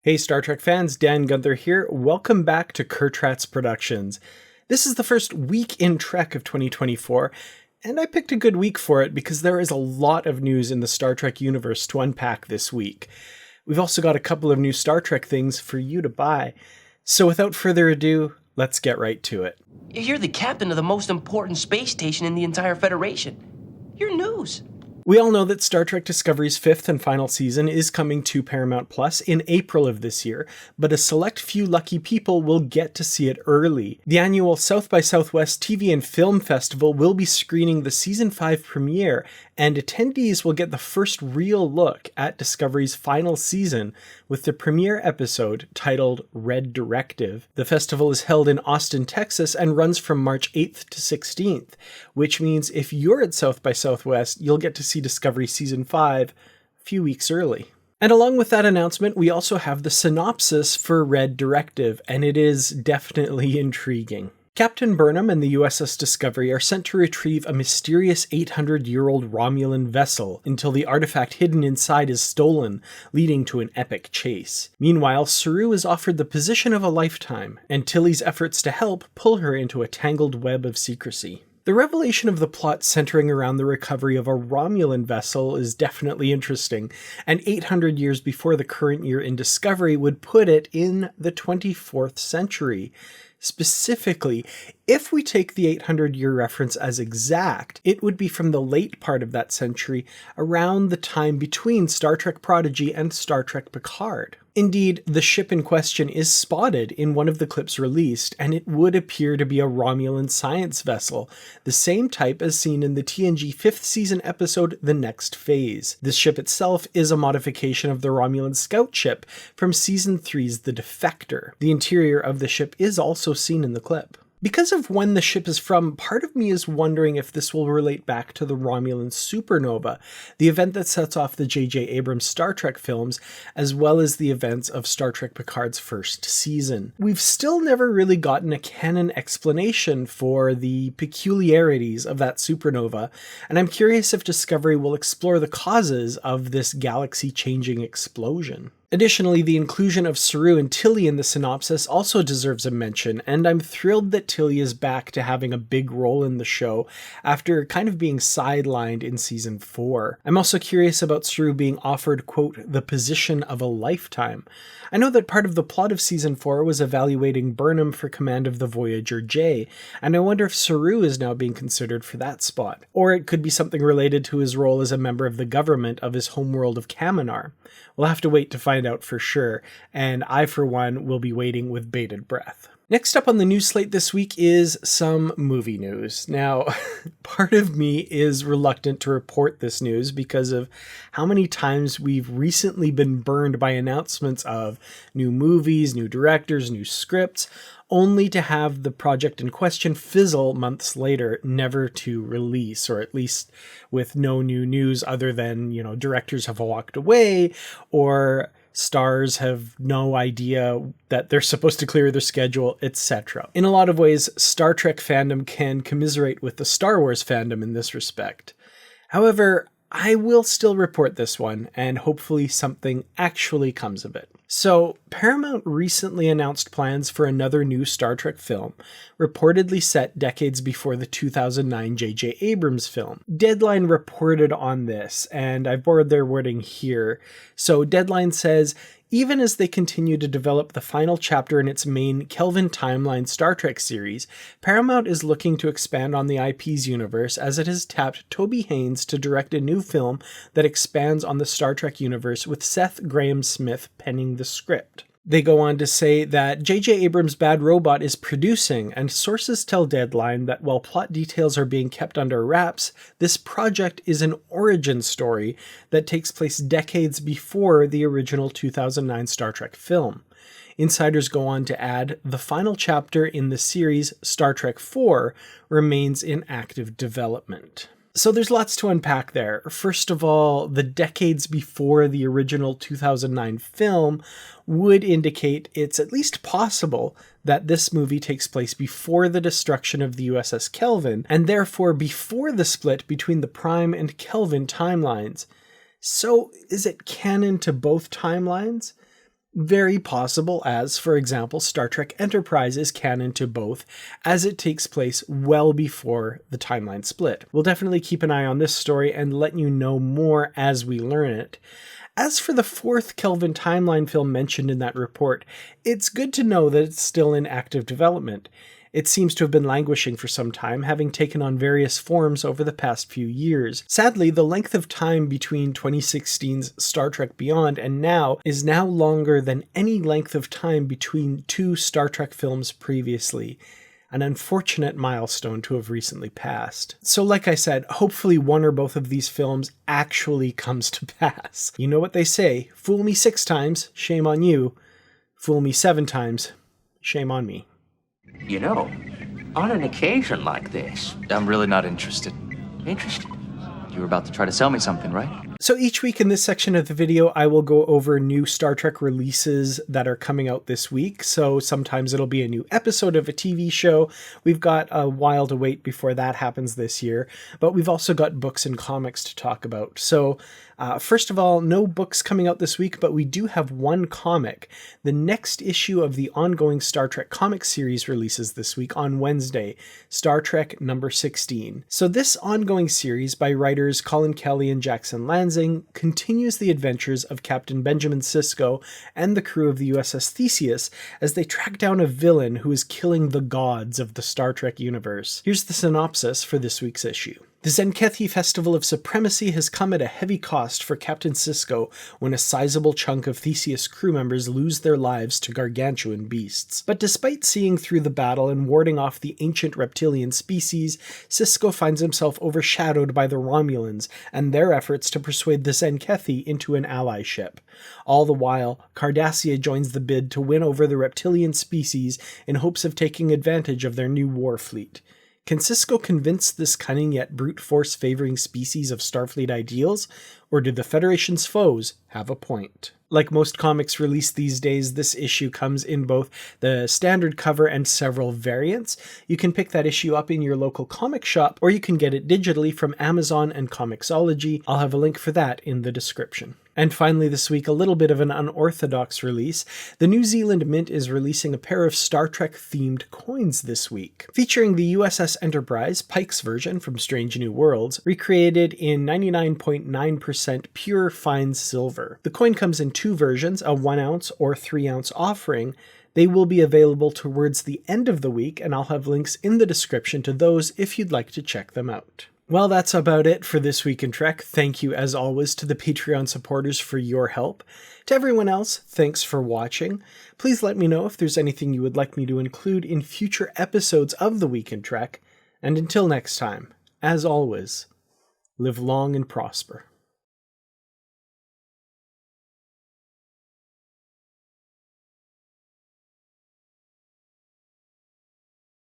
Hey Star Trek fans, Dan Gunther here. Welcome back to Kertrats Productions. This is the first week in Trek of 2024, and I picked a good week for it because there is a lot of news in the Star Trek universe to unpack this week. We've also got a couple of new Star Trek things for you to buy. So without further ado, let's get right to it. You're the captain of the most important space station in the entire Federation. You're news. We all know that Star Trek Discovery's fifth and final season is coming to Paramount Plus in April of this year, but a select few lucky people will get to see it early. The annual South by Southwest TV and Film Festival will be screening the Season 5 premiere, and attendees will get the first real look at Discovery's final season with the premiere episode titled Red Directive. The festival is held in Austin, Texas, and runs from March 8th to 16th, which means if you're at South by Southwest, you'll get to see Discovery Season 5 a few weeks early. And along with that announcement, we also have the synopsis for Red Directive, and it is definitely intriguing. Captain Burnham and the USS Discovery are sent to retrieve a mysterious 800-year-old Romulan vessel until the artifact hidden inside is stolen, leading to an epic chase. Meanwhile, Saru is offered the position of a lifetime, and Tilly's efforts to help pull her into a tangled web of secrecy. The revelation of the plot centering around the recovery of a Romulan vessel is definitely interesting, and 800 years before the current year in Discovery would put it in the 24th century. Specifically, if we take the 800-year reference as exact, it would be from the late part of that century, around the time between Star Trek Prodigy and Star Trek Picard. Indeed, the ship in question is spotted in one of the clips released, and it would appear to be a Romulan science vessel, the same type as seen in the TNG 5th season episode The Next Phase. This ship itself is a modification of the Romulan scout ship from Season 3's The Defector. The interior of the ship is also seen in the clip. Because of when the ship is from, part of me is wondering if this will relate back to the Romulan supernova, the event that sets off the J.J. Abrams Star Trek films, as well as the events of Star Trek Picard's first season. We've still never really gotten a canon explanation for the peculiarities of that supernova, and I'm curious if Discovery will explore the causes of this galaxy-changing explosion. Additionally, the inclusion of Saru and Tilly in the synopsis also deserves a mention, and I'm thrilled that Tilly is back to having a big role in the show after kind of being sidelined in Season 4. I'm also curious about Saru being offered, quote, the position of a lifetime. I know that part of the plot of Season 4 was evaluating Burnham for command of the Voyager J, and I wonder if Saru is now being considered for that spot. Or it could be something related to his role as a member of the government of his homeworld of Kaminar. We'll have to wait to find out for sure, and I, for one, will be waiting with bated breath. Next up on the news slate this week is some movie news. Now, part of me is reluctant to report this news because of how many times we've recently been burned by announcements of new movies, new directors, new scripts, only to have the project in question fizzle months later, never to release, or at least with no new news other than, directors have walked away, or stars have no idea that they're supposed to clear their schedule, etc. In a lot of ways, Star Trek fandom can commiserate with the Star Wars fandom in this respect. However, I will still report this one, and hopefully something actually comes of it. So, Paramount recently announced plans for another new Star Trek film, reportedly set decades before the 2009 J.J. Abrams film. Deadline reported on this, and I've borrowed their wording here. So, Deadline says, even as they continue to develop the final chapter in its main Kelvin Timeline Star Trek series, Paramount is looking to expand on the IP's universe as it has tapped Toby Haynes to direct a new film that expands on the Star Trek universe with Seth Grahame-Smith penning the script. They go on to say that J.J. Abrams' Bad Robot is producing, and sources tell Deadline that while plot details are being kept under wraps, this project is an origin story that takes place decades before the original 2009 Star Trek film. Insiders go on to add, the final chapter in the series, Star Trek IV, remains in active development. So there's lots to unpack there. First of all, the decades before the original 2009 film would indicate it's at least possible that this movie takes place before the destruction of the USS Kelvin, and therefore before the split between the Prime and Kelvin timelines. So is it canon to both timelines? Very possible, as, for example, Star Trek Enterprise is canon to both, as it takes place well before the timeline split. We'll definitely keep an eye on this story and let you know more as we learn it. As for the fourth Kelvin timeline film mentioned in that report, it's good to know that it's still in active development. It seems to have been languishing for some time, having taken on various forms over the past few years. Sadly, the length of time between 2016's Star Trek Beyond and now is now longer than any length of time between two Star Trek films previously. An unfortunate milestone to have recently passed. So like I said, hopefully one or both of these films actually comes to pass. You know what they say, fool me 6 times, shame on you. Fool me 7 times, shame on me. You know, on an occasion like this... I'm really not interested. Interested? You were about to try to sell me something, right? So each week in this section of the video, I will go over new Star Trek releases that are coming out this week. So sometimes it'll be a new episode of a TV show. We've got a while to wait before that happens this year, but we've also got books and comics to talk about. So first of all, no books coming out this week, but we do have one comic. The next issue of the ongoing Star Trek comic series releases this week on Wednesday, Star Trek number 16. So this ongoing series by writers Colin Kelly and Jackson Lansing continues the adventures of Captain Benjamin Sisko and the crew of the USS Theseus as they track down a villain who is killing the gods of the Star Trek universe. Here's the synopsis for this week's issue. The Zenkethi Festival of Supremacy has come at a heavy cost for Captain Sisko when a sizable chunk of Theseus crew members lose their lives to gargantuan beasts. But despite seeing through the battle and warding off the ancient reptilian species, Sisko finds himself overshadowed by the Romulans and their efforts to persuade the Zenkethi into an allyship. All the while, Cardassia joins the bid to win over the reptilian species in hopes of taking advantage of their new war fleet. Can Sisko convince this cunning yet brute force favoring species of Starfleet ideals, or do the Federation's foes have a point? Like most comics released these days, this issue comes in both the standard cover and several variants. You can pick that issue up in your local comic shop, or you can get it digitally from Amazon and Comixology. I'll have a link for that in the description. And finally this week, a little bit of an unorthodox release. The New Zealand Mint is releasing a pair of Star Trek themed coins this week, featuring the USS Enterprise, Pike's version from Strange New Worlds, recreated in 99.9% pure fine silver. The coin comes in 2 versions, a 1 ounce or 3 ounce offering. They will be available towards the end of the week, and I'll have links in the description to those if you'd like to check them out. Well, that's about it for This Week in Trek. Thank you, as always, to the Patreon supporters for your help. To everyone else, thanks for watching. Please let me know if there's anything you would like me to include in future episodes of The Week in Trek. And until next time, as always, live long and prosper.